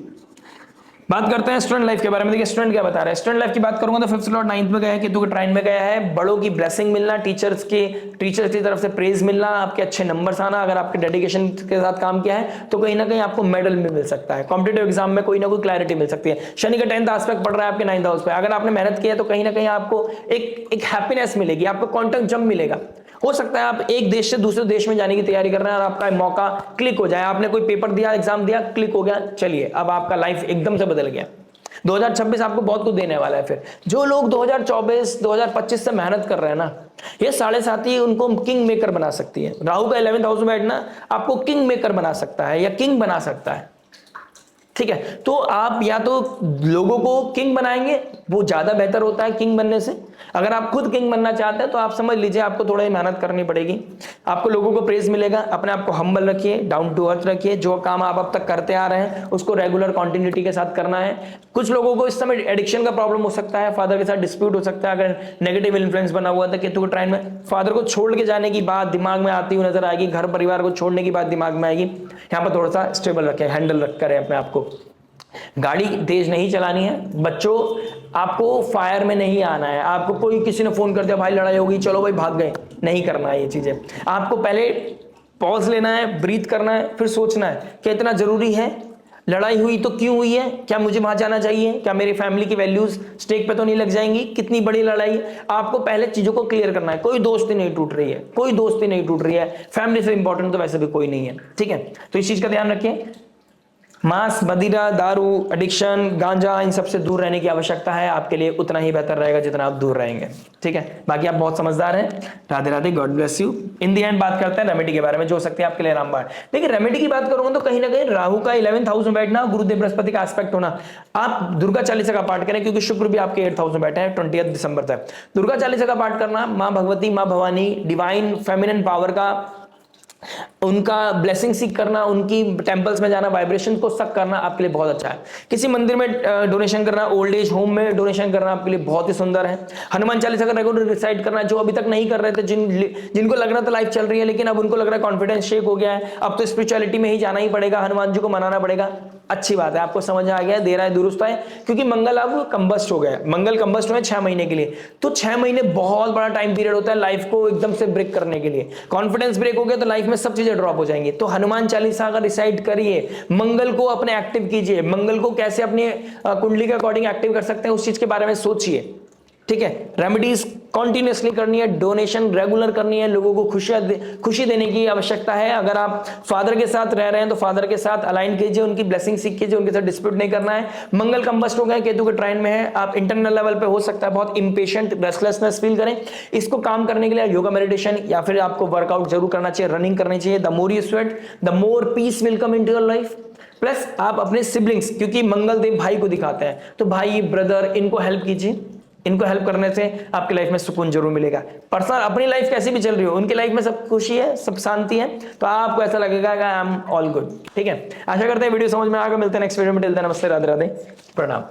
Speaker 1: बात करते हैं स्टूडेंट लाइफ के बारे में। देखिए स्टूडेंट क्या बता रहे हैं। स्टूडेंट लाइफ की बात करूंगा तो 5th लॉर्ड 9th में गया है, केतु के ट्राइन में गया है। बड़ों की ब्लेसिंग मिलना, टीचर्स की तरफ से प्रेज मिलना, आपके अच्छे नंबर्स आना, अगर आपके डेडिकेशन के साथ काम किया है तो कहीं ना कहीं आपको मेडल भी मिल सकता है। कॉम्पिटेटिव एग्जाम में कोई ना कोई क्लैरिटी मिल सकती है। शनि का 10th एस्पेक्ट पड़ रहा है आपके 9th हाउस पे, अगर आपने मेहनत की है तो कहीं ना कहीं आपको एक हैप्पीनेस मिलेगी, आपको क्वांटम जंप मिलेगा। हो सकता है आप एक देश से दूसरे देश में जाने की तैयारी कर रहे हैं और आपका मौका क्लिक हो जाए, आपने कोई पेपर दिया, एग्जाम दिया, क्लिक हो गया, चलिए अब आपका लाइफ एकदम से बदल गया। 2026 आपको बहुत कुछ देने वाला है। फिर जो लोग 2024 2025 से मेहनत कर रहे हैं ना, ये 7.5 उनको किंग मेकर बना सकती है। राहु का 11th हाउस में बैठना आपको किंग मेकर बना सकता है या किंग बना सकता है। ठीक है, तो आप या तो लोगों को किंग बनाएंगे, वो ज्यादा बेहतर होता है किंग बनने से। अगर आप खुद किंग बनना चाहते हैं तो आप समझ लीजिए आपको थोड़ी मेहनत करनी पड़ेगी, आपको लोगों को प्रेज मिलेगा। अपने आप को हम्बल रखिए, डाउन टू अर्थ रखिए, जो काम आप अब तक करते आ रहे हैं उसको रेगुलर कंटिन्यूटी के साथ करना है। कुछ लोगों को इस समय एडिक्शन का प्रॉब्लम हो सकता है, फादर के साथ डिस्प्यूट हो सकता है, अगर नेगेटिव इन्फ्लुएंस बना हुआ था केतु के ट्राइन में, फादर को छोड़ के जाने की बात दिमाग में आती हुई नजर आएगी, घर परिवार को छोड़ने की बात दिमाग में आएगी। यहाँ पर थोड़ा सा स्टेबल रखें, हैंडल रख करें अपने आप को। गाड़ी तेज नहीं चलानी है बच्चों, आपको फायर में नहीं आना है। आपको कोई किसी ने फोन कर दिया भाई लड़ाई होगी, चलो भाई भाग गए, नहीं करना है ये चीजें। आपको पहले पॉज लेना है, ब्रीथ करना है, फिर सोचना है कि इतना जरूरी है, लड़ाई हुई तो क्यों हुई है, क्या मुझे वहां जाना चाहिए, क्या मेरी फैमिली की वैल्यूज स्टेक पे तो नहीं लग जाएंगी, कितनी बड़ी लड़ाई है। आपको पहले चीजों को क्लियर करना है। कोई दोस्ती नहीं टूट रही है, कोई दोस्ती नहीं टूट रही है, फैमिली से इंपॉर्टेंट तो वैसे भी कोई नहीं है। ठीक है, तो इस चीज का ध्यान रखिए। मांस, मदिरा, दारू, एडिक्शन, गांजा, इन सबसे दूर रहने की आवश्यकता है। आपके लिए उतना ही बेहतर रहेगा जितना आप दूर रहेंगे। ठीक है, बाकी आप बहुत समझदार हैं। Radhe Radhe, God bless you. In the and बात करते हैं रेमेडी के बारे में, जो हो सकती है आपके लिए रामबाण। देखिए रेमेडी की बात करूंगा तो कहीं ना कहीं राहु का 11th हाउस में बैठना, गुरुदेव बृहस्पति का एस्पेक्ट होना, आप दुर्गा चालीसा का पाठ करें, क्योंकि शुक्र भी आपके 8th हाउस में बैठे हैं 20 दिसंबर तक। दुर्गा चालीसा का पाठ करना, मां भगवती, मां भवानी, डिवाइन फेमिनिन पावर का, उनका ब्लेसिंग सीख करना, उनकी टेंपल्स में जाना, वाइब्रेशन को सक करना आपके लिए बहुत अच्छा है। किसी मंदिर में डोनेशन करना, ओल्ड एज होम में डोनेशन करना आपके लिए बहुत ही सुंदर है। हनुमान चालीसा का रेगुलर रिसाइट करना, जो अभी तक नहीं कर रहे थे, जिनको लग रहा था लाइफ चल रही है लेकिन अब उनको लग रहा है कॉन्फिडेंस शेक हो गया है, अब तो स्पिरिचुअलिटी में ही जाना ही पड़ेगा, हनुमान जी को मनाना पड़ेगा। अच्छी बात है, आपको समझ आ गया, दे रहा है दुरुस्त है, क्योंकि मंगल अब कंबस्ट हो गया। मंगल कंबस्ट हुए 6 महीने के लिए, तो 6 महीने बहुत बड़ा टाइम पीरियड होता है लाइफ को एकदम से ब्रेक करने के लिए। कॉन्फिडेंस ब्रेक हो गया तो लाइफ में सब चीजें ड्रॉप हो जाएंगी। तो हनुमान चालीसा का रिसाइट करिए, मंगल को अपने एक्टिव कीजिए, मंगल को कैसे अपनी कुंडली के अकॉर्डिंग एक्टिव कर सकते हैं उस चीज के बारे में सोचिए। ठीक है, रेमेडीज कॉन्टिन्यूसली करनी है, डोनेशन रेगुलर करनी है, लोगों को खुशी देने की आवश्यकता है। अगर आप फादर के साथ रह रहे हैं तो फादर के साथ अलाइन कीजिए, उनकी ब्लेसिंग सीख कीजिए, उनके साथ डिस्प्यूट नहीं करना है। मंगल कंबस्ट हो गए, केतु के ट्राइन में है, आप इंटरनल लेवल पे हो सकता है बहुत इंपेशेंट, रेस्टलेसनेस फील करें। इसको काम करने के लिए योगा मेडिटेशन या फिर आपको वर्कआउट जरूर करना चाहिए, रनिंग करनी चाहिए। The more you sweat the more peace will come into your life. Plus आप अपने सिबलिंग्स, क्योंकि मंगल देव भाई को दिखाते हैं, तो भाई ब्रदर इनको हेल्प कीजिए। इनको हेल्प करने से आपकी लाइफ में सुकून जरूर मिलेगा। पर्सनल अपनी लाइफ कैसी भी चल रही हो, उनकी लाइफ में सब खुशी है, सब शांति है, तो आपको ऐसा लगेगा कि आई एम ऑल गुड। ठीक है, आशा करते हैं वीडियो समझ में आ गया। मिलते हैं नेक्स्ट वीडियो में। टिल देन नमस्ते, राधे राधे, प्रणाम।